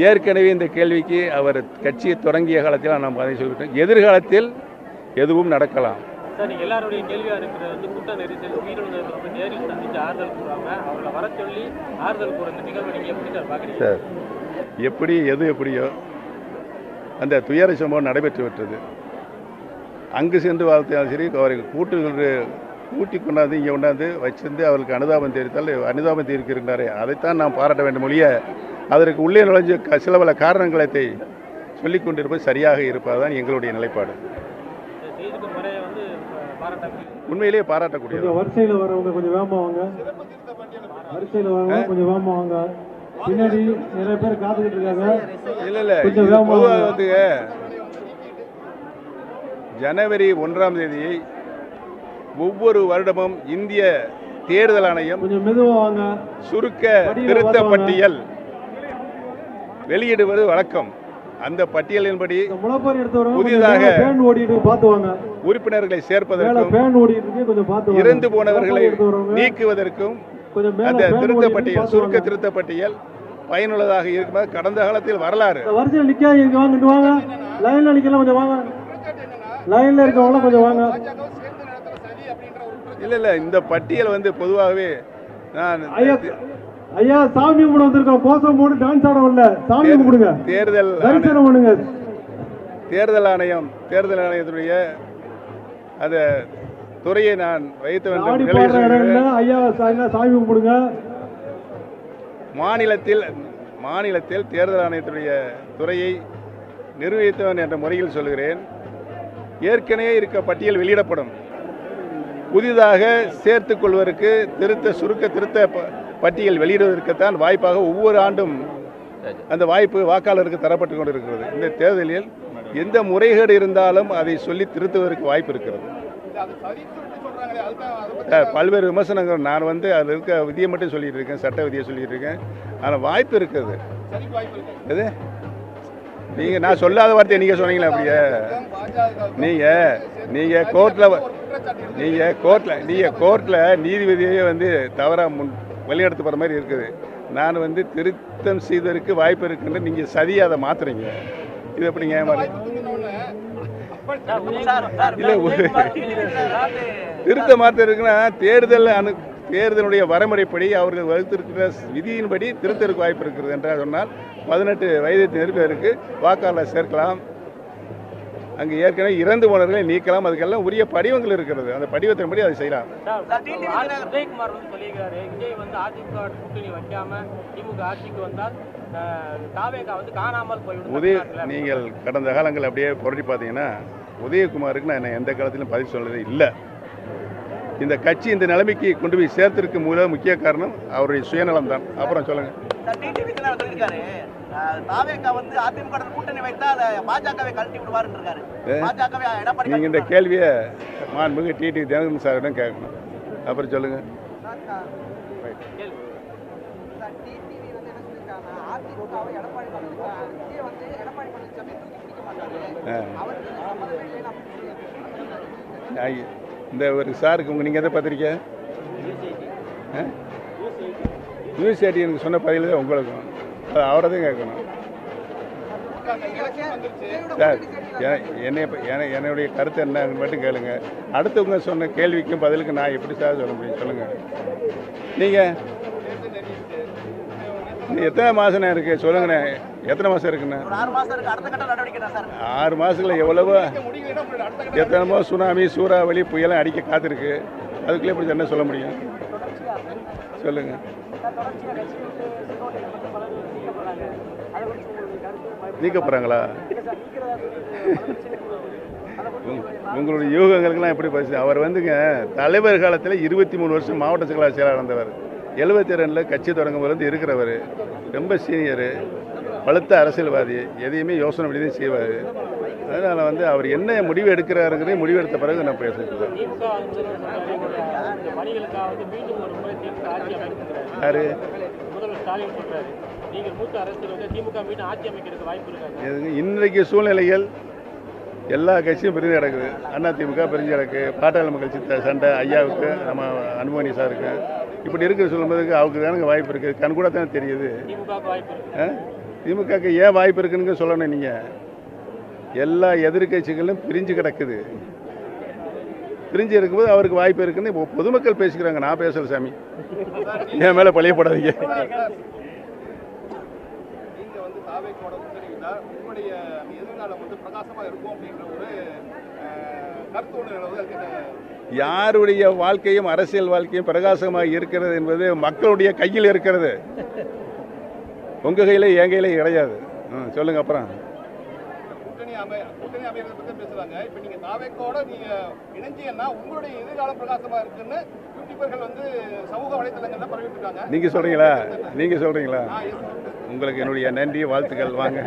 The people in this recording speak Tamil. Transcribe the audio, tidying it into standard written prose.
ஏற்கனவே இந்த கேள்விக்கு அவர் கட்சியை தொடங்கிய காலத்தில் நாம் பதில் சொல்லிவிட்டோம். எதிர்காலத்தில் எதுவும் நடக்கலாம். சார், நீங்கள் எல்லாருடைய கேள்வியாக இருக்கிறது வந்து கூட்ட நெரிசல் உயிரிழந்தவர்கள் வந்து நேரில் சந்தித்து ஆறுதல் கூறாம அவர்களை வர சொல்லி ஆறுதல் கூற இந்த நிகழ்வை நீங்கள் எப்படி சார் பார்க்குறீங்க? சார், எப்படி எது எப்படியோ அந்த துயர சம்பவம் நடைபெற்று விட்டது. அங்கு சென்று வாழ்த்தாலும் சரி, அவரை கூட்டி கொண்டாந்து இங்கே கொண்டாந்து வச்சிருந்து அவர்களுக்கு அனுதாபம் தெரிவித்தால் அனுதாபம் தெரிவிக்கின்றாரே, அதைத்தான் நாம் பாராட்ட வேண்டும் ஒழிய அதற்கு உள்ளே நுழைஞ்ச சில பல காரணங்களை சொல்லிக் கொண்டிருப்பது சரியாக இருப்பதுதான் எங்களுடைய நிலைப்பாடு. உண்மையிலேயே பாராட்டக்கூடிய வரிசையில் வரவங்க கொஞ்சம் வேகமாக வாங்க. வரிசையில் வரவங்க கொஞ்சம் வேகமாக வாங்க. பின்னாடி நிறைய பேர் காத்துக்கிட்டு இருக்காங்க. இல்லை பொதுவாக ஜனவரி 1ஆம் தேதியை ஒவ்வொரு வருடமும் இந்திய தேர்தல் ஆணையம் சுருக்க திருத்த பட்டியல் வெளியிடுவது வழக்கம். அந்த பட்டியலின்படி புதிதாக உறுப்பினர்களை சேர்ப்பதற்கும் இறந்து போனவர்களை நீக்குவதற்கும் அந்த திருத்த பட்டியல் சுருக்க திருத்த பட்டியல் பயனுள்ளதாக இருக்கும். கடந்த காலத்தில் வரலாறு இல்ல இந்த பட்டியல் வந்து பொதுவாகவே நான் ஐயா சாமி கும்பிட வந்திருக்கோம். கோஷம் போட்டு டான்ஸ் ஆட வரல, சாமி கும்பிடுங்க. தேர்தல் ஆணையத்துடைய அந்த துறையை நான் வைத்த வேண்டும். ஐயா சாமி கும்பிடுங்க. மாநிலத்தில் தேர்தல் ஆணையத்துடைய துறையை நிர்வகித்தவன் என்ற முறையில் சொல்கிறேன். ஏற்கனவே இருக்க பட்டியல் வெளியிடப்படும். புதிதாக சேர்த்துக் கொள்வதற்கு சுருக்க திருத்த பட்டியல் வெளியிடுவதற்குத்தான் வாய்ப்பாக ஒவ்வொரு ஆண்டும் அந்த வாய்ப்பு வாக்காளருக்கு தரப்பட்டு கொண்டிருக்கிறது. இந்த தேர்தலில் எந்த முறைகேடு இருந்தாலும் அதை சொல்லி திருத்துவதற்கு வாய்ப்பு இருக்கிறது. பல்வேறு விமர்சனங்கள் நான் வந்து அதில் இருக்க விதியை மட்டும் சொல்லிட்டு இருக்கேன், சட்ட விதியை சொல்லிட்டு இருக்கேன். ஆனால் வாய்ப்பு இருக்குது. எது நீங்கள் நான் சொல்லாத வார்த்தையை நீங்கள் சொன்னீங்களா? அப்படியே நீங்கள் கோர்ட்டில் நீதிபதியே வந்து தவறாக வழிநடத்து போகிற மாதிரி இருக்குது. நான் வந்து திருத்தம் செய்வதற்கு வாய்ப்பு இருக்குன்னு நீங்கள் சதியை அதை மாற்றுறீங்க. இது எப்படிங்க? இல்லை, திருத்த மாற்றம் இருக்குன்னா தேர்தலுடைய வரைமுறைப்படி அவர்கள் வகுத்திருக்கிற விதியின்படி திருத்தருக்கு வாய்ப்பு இருக்கிறது என்று சொன்னால் 18 வயதை நிரம்பியவருக்கு வாக்காளர் சேர்க்கலாம். அங்கு ஏற்கனவே இறந்து போனவர்களை நீக்கலாம். அதுக்கெல்லாம் உரிய படிவங்கள் இருக்கிறது. அந்த படிவத்தின்படி அதை செய்யலாம். உதயகுமார் வந்து சொல்லியிருக்காரு, விஜய் வந்து அதிமுக கூட்டணி வைக்காம திமுக ஆட்சிக்கு வந்தால் தாவேகா வந்து காணாமல் போய்விடும். நீங்கள் கடந்த காலங்கள் அப்படியே புரட்டி பார்த்தீங்கன்னா உதயகுமாருக்கு நான் எந்த காலத்திலும் பதில் சொன்னதே இல்லை. இந்த கட்சி இந்த நிலைமைக்கு கொண்டு போய் சேர்த்திருக்க முக்கிய காரணம் அவருடைய சுயநலம் தான். அப்புறம் சொல்லுங்க. நீங்க இந்த கேள்வியை மாண்புமிகு டிடி தினகரன் சாரிடம் கேட்கணும். அப்புறம் சொல்லுங்க. இந்த ஒரு சாருக்கு நீங்கள் எதை பார்த்துருக்கீங்க? நியூஸ் 18 எனக்கு சொன்ன பதில் தான் உங்களுக்கும். அது அவரை தான் கேட்கணும். சார், என்னுடைய கருத்து என்ன மட்டும் கேளுங்க. அடுத்தவங்க சொன்ன கேள்விக்கும் பதிலுக்கு நான் எப்படி சார் சொல்ல முடியும்? சொல்லுங்கள். நீங்கள் எத்தனை மாதம் இருக்குது சொல்லுங்கண்ணே. எத்தனை மாதம் இருக்குண்ணே? 6 மாதத்தில் எவ்வளவோ எத்தனைமோ சுனாமி சூறாவளி புயலாம் அடிக்க காத்திருக்கு. அதுக்குள்ளே எப்படி என்ன சொல்ல முடியும்? சொல்லுங்கள். நீக்க போகிறாங்களா? உங்களுடைய யூகங்களுக்கெல்லாம் எப்படி பேசு? அவர் வந்துங்க தலைவர் காலத்தில் 23 வருஷம் மாவட்ட செயலாளர் இருந்தவர். 72 கட்சி தொடங்கும் போது இருக்கிறவர். ரொம்ப சீனியரு, பழுத்த அரசியல்வாதி. எதையுமே யோசனை பண்ணி தான் செய்வார். அதனால் வந்து அவர் என்ன முடிவு எடுக்கிறாருங்கிறதே முடிவெடுத்த பிறகு நான் பேசுகிறேன். யாரு? இன்றைக்கு சூழ்நிலைகள் எல்லா கட்சியும் பிரிஞ்சு கிடக்குது. அதிமுக பிரிஞ்சு கிடக்கு. பாட்டாளி மக்கள் கட்சி சண்டை ஐயாவுக்கு, நம்ம அன்புமணி சாருக்கு இப்படி இருக்கிற சொல்லும்போதுக்கு அவருக்கு தானுங்க வாய்ப்பு இருக்குது, கண் கூட தான் தெரியுது. திமுகவுக்கு வாய்ப்பு இருக்கு. திமுகக்கு ஏன் வாய்ப்பு இருக்குன்னு சொல்லணும். நீங்கள் எல்லா எதிர்க்கட்சிகளும் பிரிஞ்சு கிடக்குது. பிரிஞ்சு இருக்கும்போது அவருக்கு வாய்ப்பு இருக்குன்னு இப்போ பொதுமக்கள் பேசிக்கிறாங்க. நான் பேசல சாமி, என் மேலே பழைய போடாதீங்க. நீங்க வந்து தாவேக்கோட முன்னணியில உங்களுடைய எதிர்காலம் வந்து பிரகாசமா இருக்கும் அப்படின்ற ஒரு கருத்து ஒன்று நிலவுது. யாருடைய வாழ்க்கையும் அரசியல் வாழ்க்கையும் பிரகாசமாக இருக்கிறது என்பது மக்களுடைய கையில் இருக்கிறது. உங்க கையில என் கையில கிடையாது. சொல்லுங்க. அப்புறம் கூட்டணி அமைகிறத பத்தி பேசுறாங்க. இப்ப நீங்க தாவேக்கோட நீங்க இணைஞ்சீங்கன்னா உங்களுடைய எதிர்காலம் பிரகாசமா இருக்குன்னு யூடியூபர்கள் வந்து சமூக வலைதளங்கள்ல பரவிட்டு இருக்காங்க. நீங்க சொல்றீங்களா? உங்களுக்கு என்னுடைய நன்றி, வாழ்த்துக்கள். வாங்க.